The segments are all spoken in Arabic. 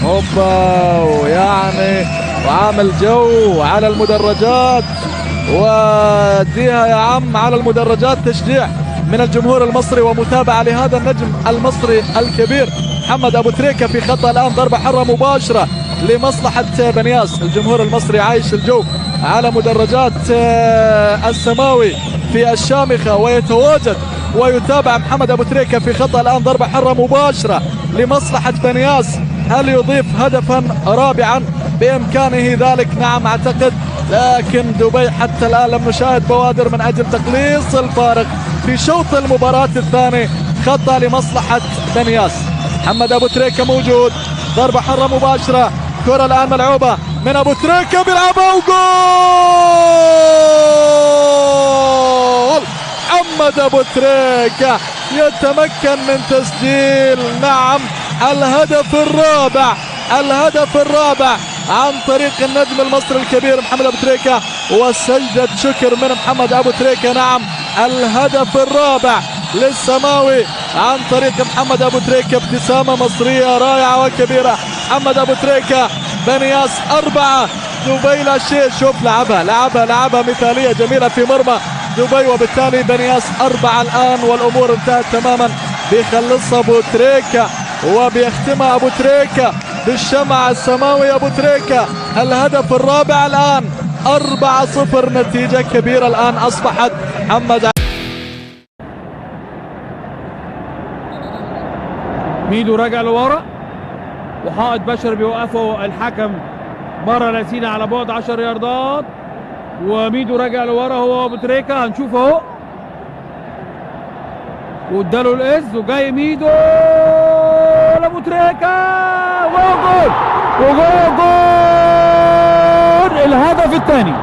هوبا، ويعني وعامل جو على المدرجات، وديها يا عم على المدرجات تشجيع من الجمهور المصري ومتابعة لهذا النجم المصري الكبير محمد أبو تريكة في خطأ الآن ضربة حرة مباشرة لمصلحة بنياس. الجمهور المصري عايش الجو على مدرجات السماوي في الشامخة ويتواجد ويتابع محمد أبو تريكة في خطأ الآن ضربة حرة مباشرة لمصلحة بنياس. هل يضيف هدفا رابعا؟ بإمكانه ذلك، نعم أعتقد، لكن دبي حتى الآن لم نشاهد بوادر من أجل تقليص الفارق في شوط المباراة الثاني. خطأ لمصلحة بنياس. محمد أبو تريكة موجود، ضربة حرة مباشرة، كرة الآن ملعوبة من أبو تريكة بيلعبها وجول. محمد أبو تريكة يتمكن من تسجيل نعم الهدف الرابع عن طريق النجم المصري الكبير محمد أبو تريكة، وسجدة شكر من محمد أبو تريكة. نعم الهدف الرابع للسماوي عن طريق محمد أبو تريكة. ابتسامة مصرية رائعة وكبيرة. محمد أبو تريكة، بنياس 4 دبي لا شيء. شوف لعبها مثالية جميلة في مرمى دبي، وبالتالي بنياس 4 الآن والأمور انتهت تماما. بيخلصها أبو تريكة وبيختمها أبو تريكة بالشمع السماوي. أبو تريكة الهدف الرابع الآن، 4-0 نتيجة كبيرة الآن أصبحت. محمد ميدو راجع لورا، وحائط بشر بيوقفه الحكم مرة لاسينا على بعد 10 ياردات، وميدو راجع لورا هو ابو تريكة. هنشوف اهو، واداله الإز وجاي ميدو لابو تريكة وجول الهدف الثاني.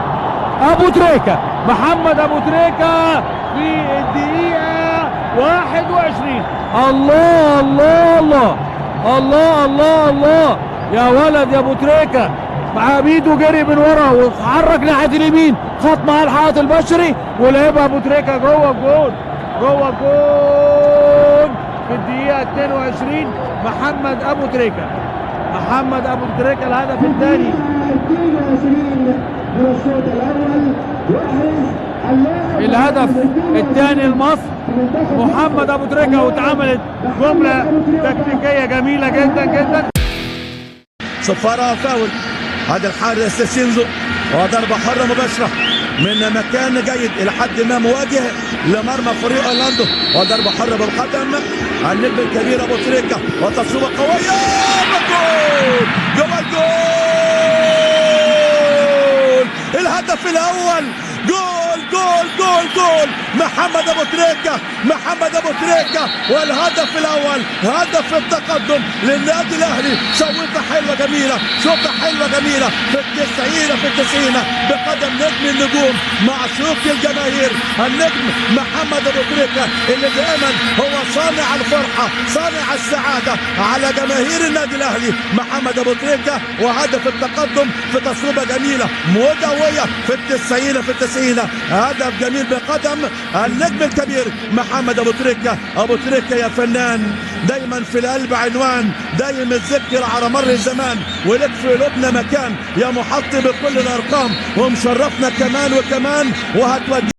ابو تريكة، محمد ابو تريكة في الدقيقة 21. الله الله الله الله الله الله يا ولد يا ابو تريكة. مع ميدو جري من ورا وحرك ناحية اليمين، خط مع الحائط البشري ولعبها ابو تريكة جوه الجول في الدقيقة 22. محمد أبو تريكة الهدف الثاني. الهدف الثاني لمصر محمد أبو تريكة، واتعملت جملة تكتيكية جميلة جدا جدا. صفارة فاول، هذا الحارس سينزو، وضربة حرة مباشرة من مكان جيد إلى حد ما مواجه لمرمى فريق أورلاندو، وضربة حرة بالقدم النجم الكبير أبو تريكة، وتصويبة قوية جول الهدف الأول. جول محمد أبو تريكة والهدف الأول، هدف التقدم للنادي الأهلي. شوطة حلوة جميلة في التسعين بقدم نجم النجوم معشوق الجماهير النجم محمد أبو تريكة، اللي دائما هو صانع الفرحة صانع السعادة على جماهير النادي الأهلي. محمد أبو تريكة وهدف التقدم في تصويبة جميلة مدوية في التسعين. هدف جميل بقدم النجم الكبير محمد أبو تريكة. أبو تريكة يا فنان دايما في القلب عنوان، دايما تذكر على مر الزمان، ولك في قلوبنا مكان يا محطي بكل الأرقام، ومشرفنا كمان وهتودي